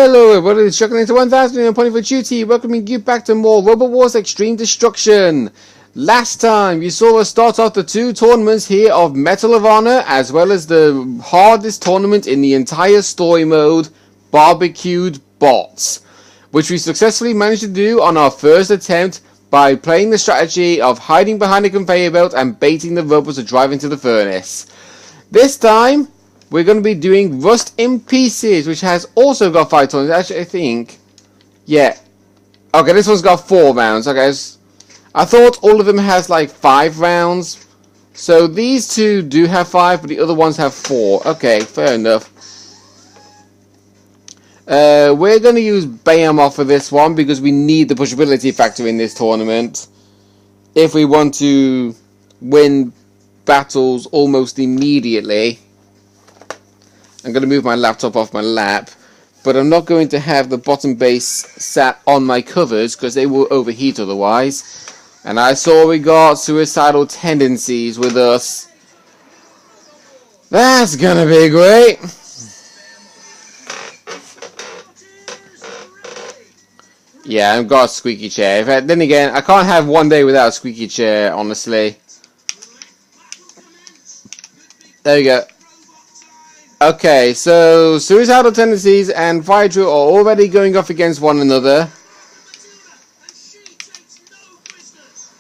Hello everybody, it's Chuck into 1000 and Pony for Duty, welcoming you back to more Robot Wars Extreme Destruction. Last time you saw us start off the two tournaments here of Medal of Honor, as well as the hardest tournament in the entire story mode, Barbecued Bots, which we successfully managed to do on our first attempt by playing the strategy of hiding behind a conveyor belt and baiting the robots to drive into the furnace. This time we're going to be doing Rust in Pieces, which has also got 5 turns. Actually, I think, yeah. Okay, this one's got 4 rounds. Okay, I thought all of them has like 5 rounds. So these two do have 5, but the other ones have 4. Okay, fair enough. We're going to use Behemoth for this one because we need the pushability factor in this tournament if we want to win battles almost immediately. I'm going to move my laptop off my lap, but I'm not going to have the bottom base sat on my covers because they will overheat otherwise. And I saw we got suicidal tendencies with us. That's going to be great. Yeah, I've got a squeaky chair. In fact, then again, I can't have one day without a squeaky chair, honestly. There we go. Okay, so Suicidal Tendencies and Fire Drill are already going off against one another.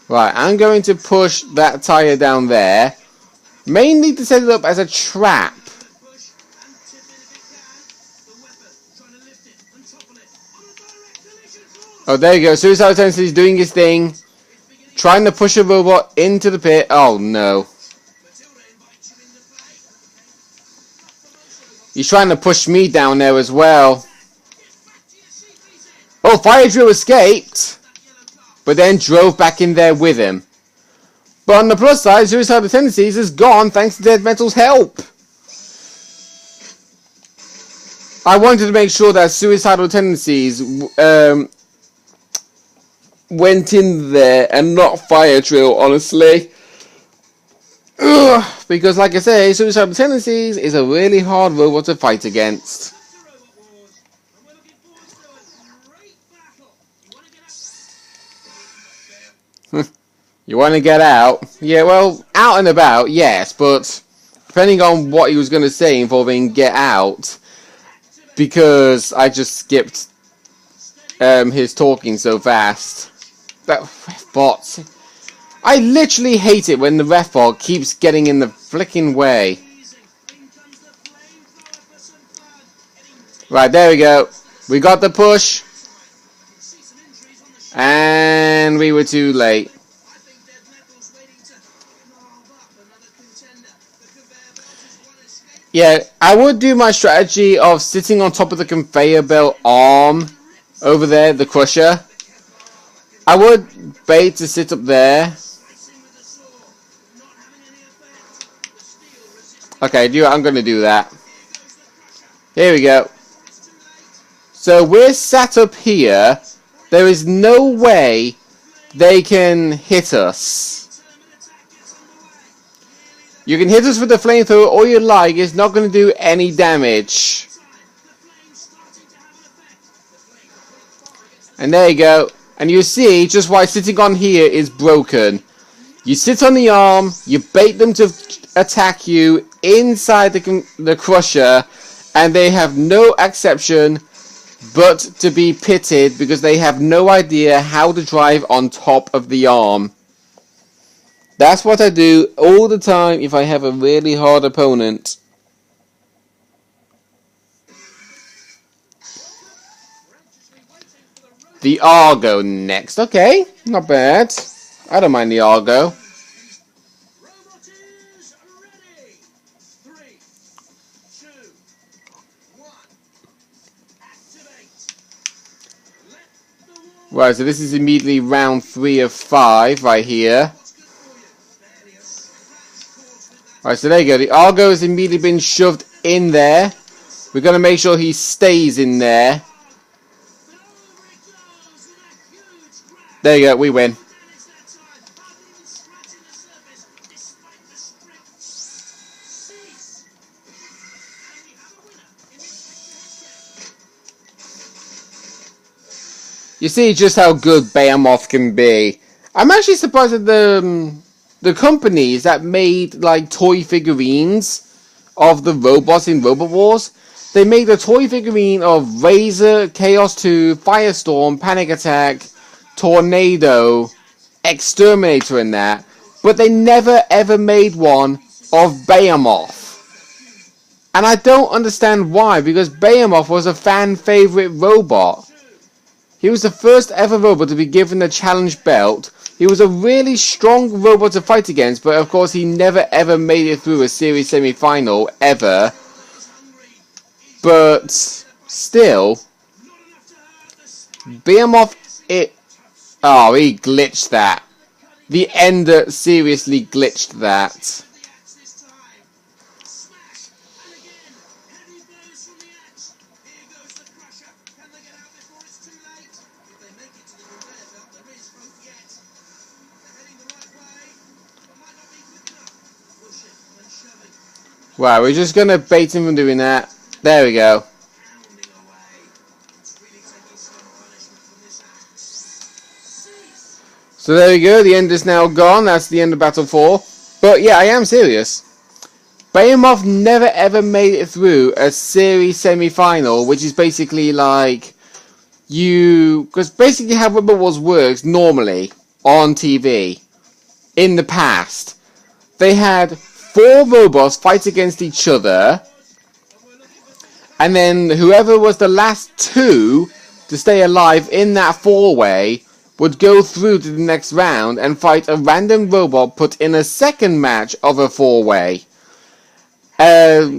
Right, I'm going to push that tire down there, mainly to set it up as a trap. Oh, there you go. Suicidal Tendencies doing his thing, trying to push a robot into the pit. Oh no. He's trying to push me down there as well. Oh, Fire Drill escaped, but then drove back in there with him. But on the plus side, Suicidal Tendencies is gone thanks to Dead Metal's help. I wanted to make sure that Suicidal Tendencies went in there and not Fire Drill, honestly. Ugh, because like I say, Suicidal Tendencies is a really hard robot to fight against. You want to get out? Yeah, well, out and about, yes, but depending on what he was going to say involving get out, because I just skipped his talking so fast. That bots. I literally hate it when the ref bot keeps getting in the flicking way. Right, there we go. We got the push. And we were too late. Yeah, I would do my strategy of sitting on top of the conveyor belt arm over there, the crusher. I would bait to sit up there. Okay, I'm going to do that. Here we go. So we're sat up here. There is no way they can hit us. You can hit us with the flamethrower all you like. It's not going to do any damage. And there you go. And you see just why sitting on here is broken. You sit on the arm, you bait them to attack you inside the crusher, and they have no exception but to be pitted because they have no idea how to drive on top of the arm. That's what I do all the time if I have a really hard opponent. The Argo next. Okay, not bad. I don't mind the Argo. Right, so this is immediately round 3 of 5 right here. Right, so there you go. The Argo has immediately been shoved in there. We're going to make sure he stays in there. There you go, we win. You see just how good Behemoth can be. I'm actually surprised at the companies that made like toy figurines of the robots in Robot Wars. They made a toy figurine of Razor, Chaos 2, Firestorm, Panic Attack, Tornado, Exterminator and that, but they never ever made one of Behemoth. And I don't understand why, because Behemoth was a fan favorite robot. He was the first ever robot to be given the challenge belt. He was a really strong robot to fight against, but of course he never ever made it through a series semi-final, ever. But still, Behemoth, oh, he glitched that. The Ender seriously glitched that. Wow, we're just going to bait him from doing that. There we go. So there we go, the end is now gone. That's the end of Battle 4. But yeah, I am serious. Behemoth never ever made it through a series semi-final, which is basically like because basically how Robot Wars works normally on TV in the past. They had 4 robots fight against each other, and then whoever was the last 2 to stay alive in that 4-way would go through to the next round and fight a random robot put in a second match of a 4-way.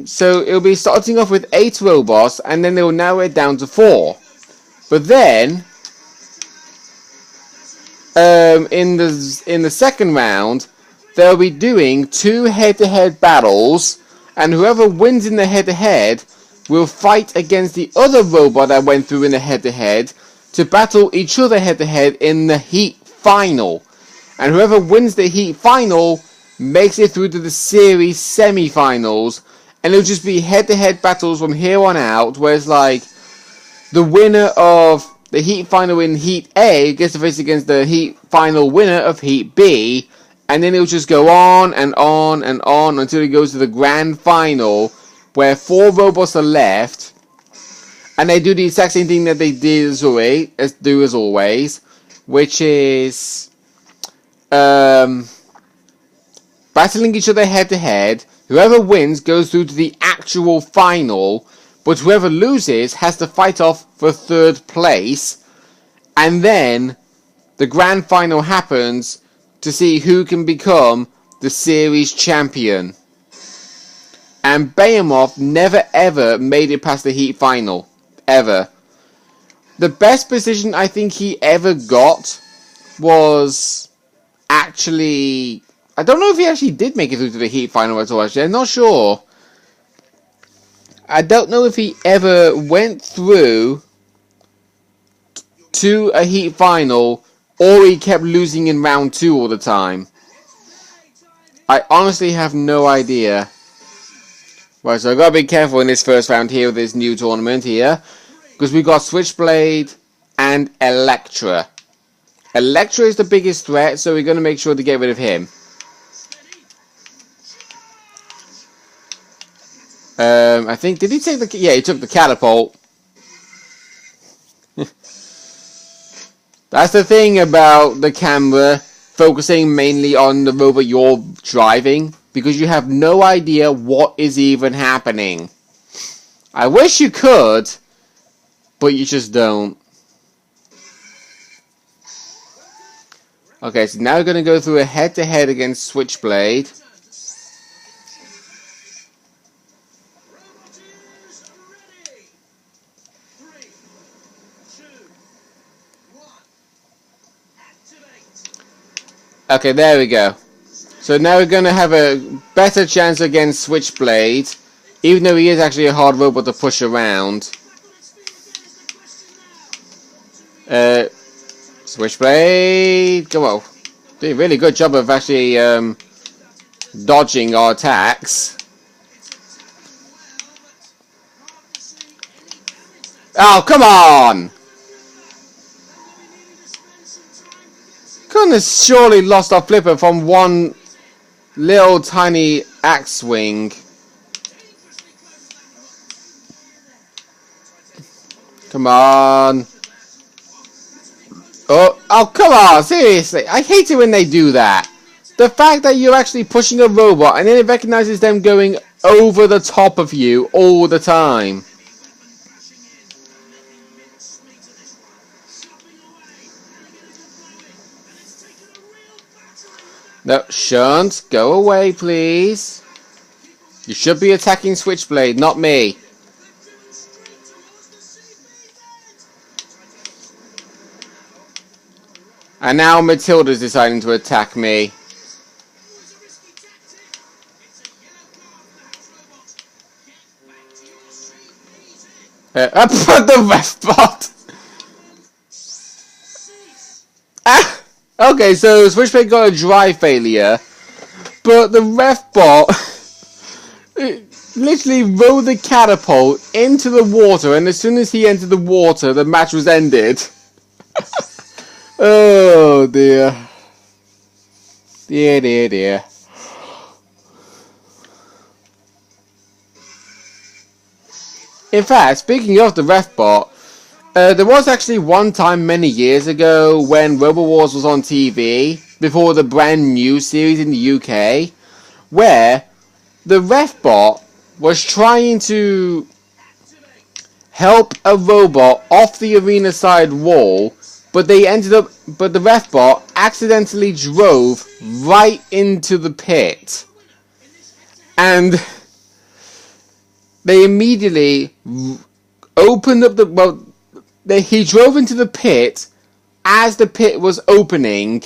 So it'll be starting off with 8 robots, and then they'll narrow it down to 4. But then, in the second round, they'll be doing 2 head-to-head battles, and whoever wins in the head-to-head will fight against the other robot that went through in the head-to-head to battle each other head-to-head in the Heat Final. And whoever wins the Heat Final makes it through to the series semi-finals, and it'll just be head-to-head battles from here on out, where it's like the winner of the Heat Final in Heat A gets to face against the Heat Final winner of Heat B, and then it'll just go on and on and on until it goes to the Grand Final, where 4 robots are left, and they do the exact same thing that they did as always, which is battling each other head to head. Whoever wins goes through to the actual final, but whoever loses has to fight off for 3rd place, and then the grand final happens to see who can become the series champion. And Behemoth never ever made it past the Heat Final. Ever. The best position I think he ever got was actually... I don't know if he actually did make it through to the Heat Final at all, actually. I'm not sure. I don't know if he ever went through to a Heat Final, or he kept losing in round 2 all the time. I honestly have no idea. Right, so I've got to be careful in this first round here with this new tournament here, because we've got Switchblade and Elektra. Elektra is the biggest threat, so we're going to make sure to get rid of him. I think, did he take the... Yeah, he took the catapult. That's the thing about the camera focusing mainly on the robot you're driving, because you have no idea what is even happening. I wish you could, but you just don't. Okay, so now we're going to go through a head-to-head against Switchblade. Okay, there we go. So now we're going to have a better chance against Switchblade, even though he is actually a hard robot to push around. Switchblade, come on. Doing a really good job of actually dodging our attacks. Oh, come on! couldn't have surely lost our flipper from one little tiny axe swing. Come on. Oh, come on, seriously. I hate it when they do that. The fact that you're actually pushing a robot and then it recognizes them going over the top of you all the time. No, Shunt, go away, please. You should be attacking Switchblade, not me. And now Matilda's deciding to attack me. I put the ref bot. Okay, so Switchblade got a drive failure, but the ref bot literally rode the catapult into the water, and as soon as he entered the water, the match was ended. Oh dear. Dear, dear, dear. In fact, speaking of the ref bot, there was actually one time many years ago when RoboWars was on TV, before the brand new series in the UK, where the ref bot was trying to help a robot off the arena side wall, but the ref bot accidentally drove right into the pit. And they immediately opened up he drove into the pit as the pit was opening,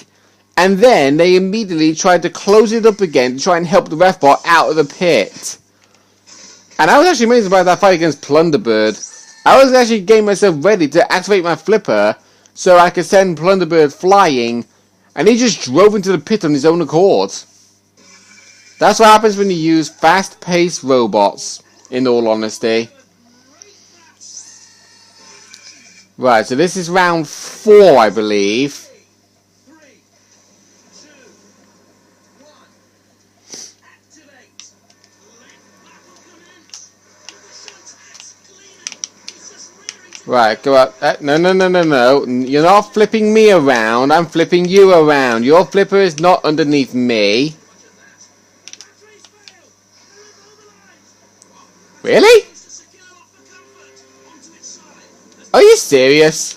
and then they immediately tried to close it up again to try and help the ref bot out of the pit. And I was actually amazed by that fight against Plunderbird. I was actually getting myself ready to activate my flipper so I could send Plunderbird flying, and he just drove into the pit on his own accord. That's what happens when you use fast-paced robots, in all honesty. Right, so this is round 4, I believe. Right, go up. No. You're not flipping me around. I'm flipping you around. Your flipper is not underneath me. Really? Are you serious?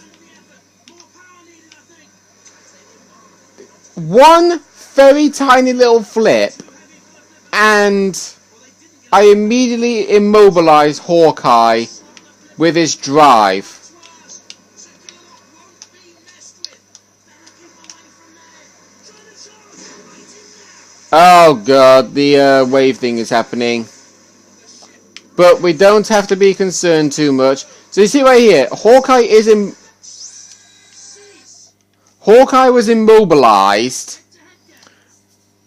One very tiny little flip, and I immediately immobilized Hawkeye with his drive. Oh god, the wave thing is happening. But we don't have to be concerned too much. So you see right here, Hawkeye was immobilized,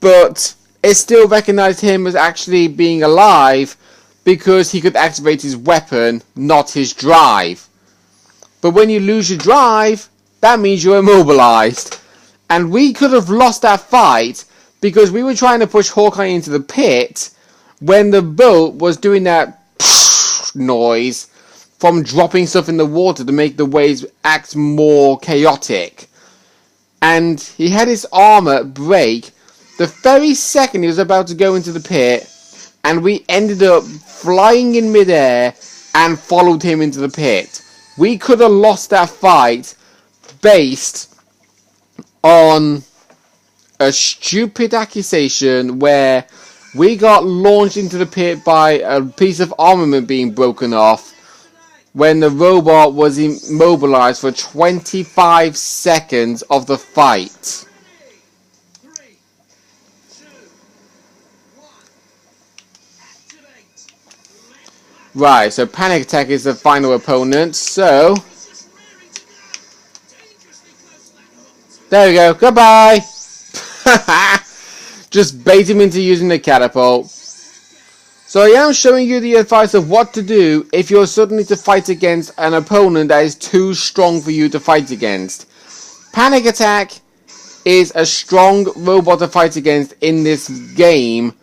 but it still recognized him as actually being alive because he could activate his weapon, not his drive. But when you lose your drive, that means you're immobilized. And we could have lost that fight because we were trying to push Hawkeye into the pit when the boat was doing that noise from dropping stuff in the water to make the waves act more chaotic. And he had his armor break the very second he was about to go into the pit, and we ended up flying in midair and followed him into the pit. We could have lost that fight based on a stupid accusation where we got launched into the pit by a piece of armament being broken off when the robot was immobilized for 25 seconds of the fight. Right, so Panic Attack is the final opponent, so there we go, goodbye! Just bait him into using the catapult. So I am showing you the advice of what to do if you're suddenly to fight against an opponent that is too strong for you to fight against. Panic Attack is a strong robot to fight against in this game,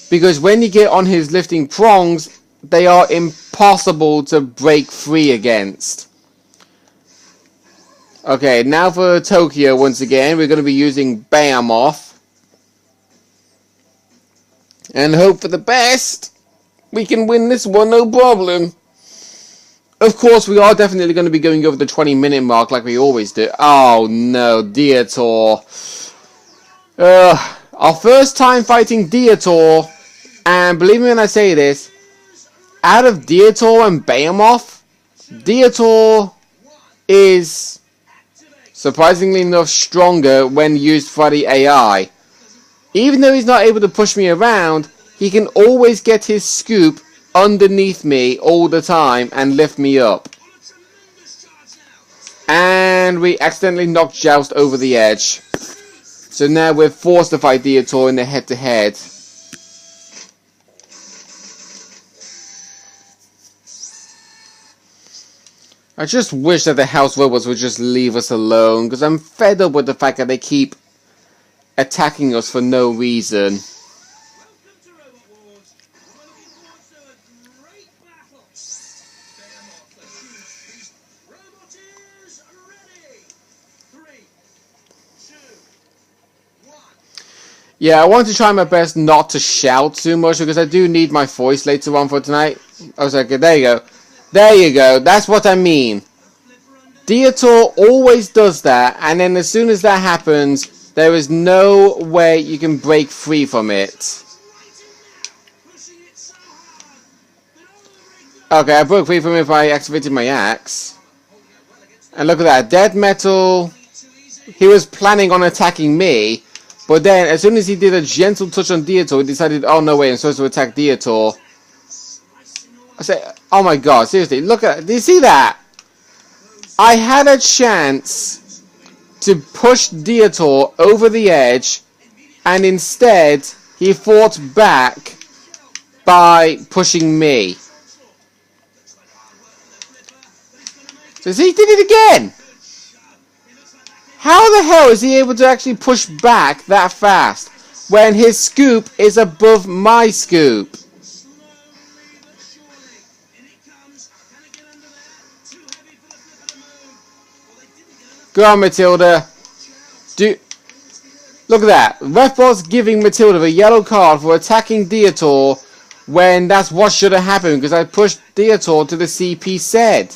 because when you get on his lifting prongs, they are impossible to break free against. Okay, now for Tokyo once again, we're going to be using Behemoth. And hope for the best. We can win this one, no problem. Of course, we are definitely going to be going over the 20-minute mark like we always do. Oh no, Dietor. Our first time fighting Dietor. And believe me when I say this, out of Dietor and Behemoth, Dietor is surprisingly enough stronger when used for the AI. Even though he's not able to push me around, he can always get his scoop underneath me all the time and lift me up. And we accidentally knocked Joust over the edge. So now we're forced to fight Dietor in the head-to-head. I just wish that the house robots would just leave us alone, because I'm fed up with the fact that they keep attacking us for no reason. Yeah, I want to try my best not to shout too much, because I do need my voice later on for tonight. I was like, there you go. There you go, that's what I mean. Dietor always does that, and then as soon as that happens, there is no way you can break free from it. Okay, I broke free from it if I activated my axe. And look at that, Dead Metal. He was planning on attacking me, but then as soon as he did a gentle touch on Dietor, he decided, oh no way, I'm supposed to attack Dietor. I say, oh my god, seriously, look at, do you see that? I had a chance to push Dietor over the edge, and instead he fought back by pushing me. So see, he did it again! How the hell is he able to actually push back that fast when his scoop is above my scoop? Go on, Matilda. Look at that. Refbot's giving Matilda a yellow card for attacking Dietor when that's what should have happened, because I pushed Dietor to the CP said.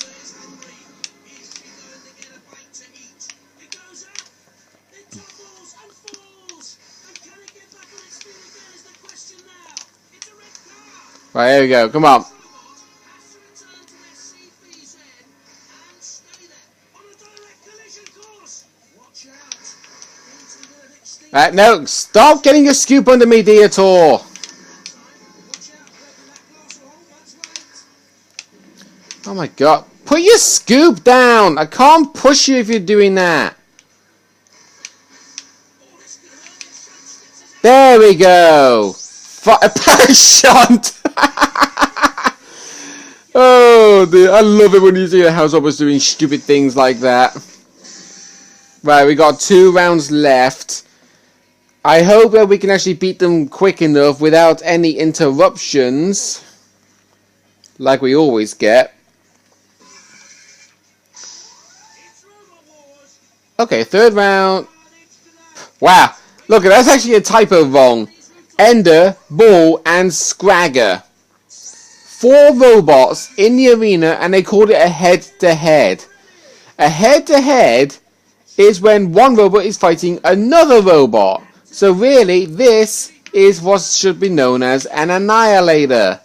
Right, here we go. Come on. No, stop getting your scoop under me, Dietor. Oh my god. Put your scoop down. I can't push you if you're doing that. There we go. A parachute. Oh dear, I love it when you see a house robots doing stupid things like that. Right, we got 2 rounds left. I hope that we can actually beat them quick enough without any interruptions, like we always get. Okay, 3rd round. Wow, look, that's actually a typo wrong. Ender, Bull, and Scragger. 4 robots in the arena, and they called it a head-to-head. A head-to-head is when one robot is fighting another robot. So really, this is what should be known as an annihilator.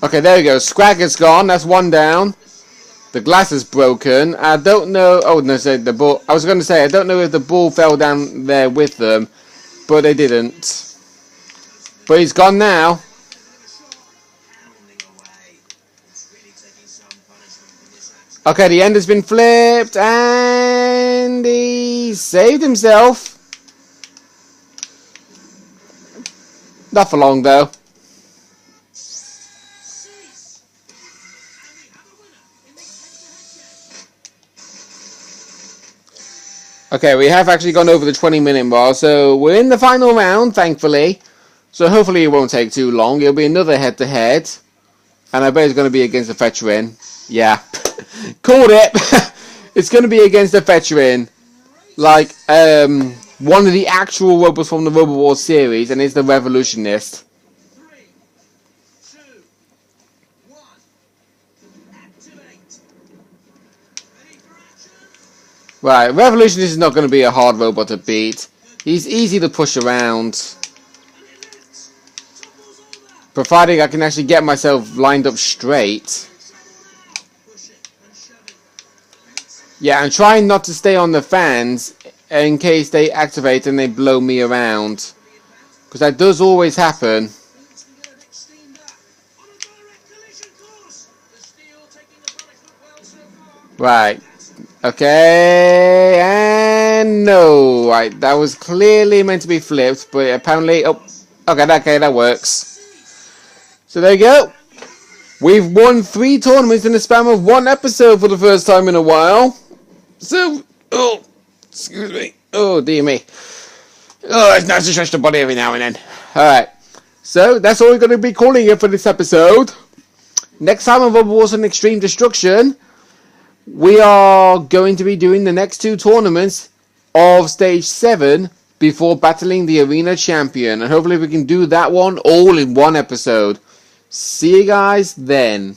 Okay, there we go. Scragger's gone. That's 1 down. The glass is broken. I don't know. Oh no, say the bull. I was going to say I don't know if the bull fell down there with them, but they didn't. But he's gone now. Okay, the end has been flipped, and he saved himself. Not for long, though. Okay, we have actually gone over the 20-minute mark, so we're in the final round, thankfully. So hopefully it won't take too long. It'll be another head-to-head. And I bet it's going to be against a veteran. Yeah. Called it. It's going to be against a veteran. Like, one of the actual robots from the Robo Wars series, and it's the Revolutionist. 3, 2, 1. Activate. Ready for action? Right, Revolutionist is not going to be a hard robot to beat. He's easy to push around. Providing I can actually get myself lined up straight. Yeah, and trying not to stay on the fans in case they activate and they blow me around. Because that does always happen. Right. Okay, and no. Right, that was clearly meant to be flipped, but apparently... Oh, okay, that works. So there you go. We've won 3 tournaments in the span of 1 episode for the first time in a while. So, oh, excuse me. Oh, dear me. Oh, it's nice to stretch the body every now and then. Alright. So, that's all we're going to be calling it for this episode. Next time on Robo Wars and Extreme Destruction, we are going to be doing the next 2 tournaments of Stage 7 before battling the Arena Champion. And hopefully we can do that one all in 1 episode. See you guys then.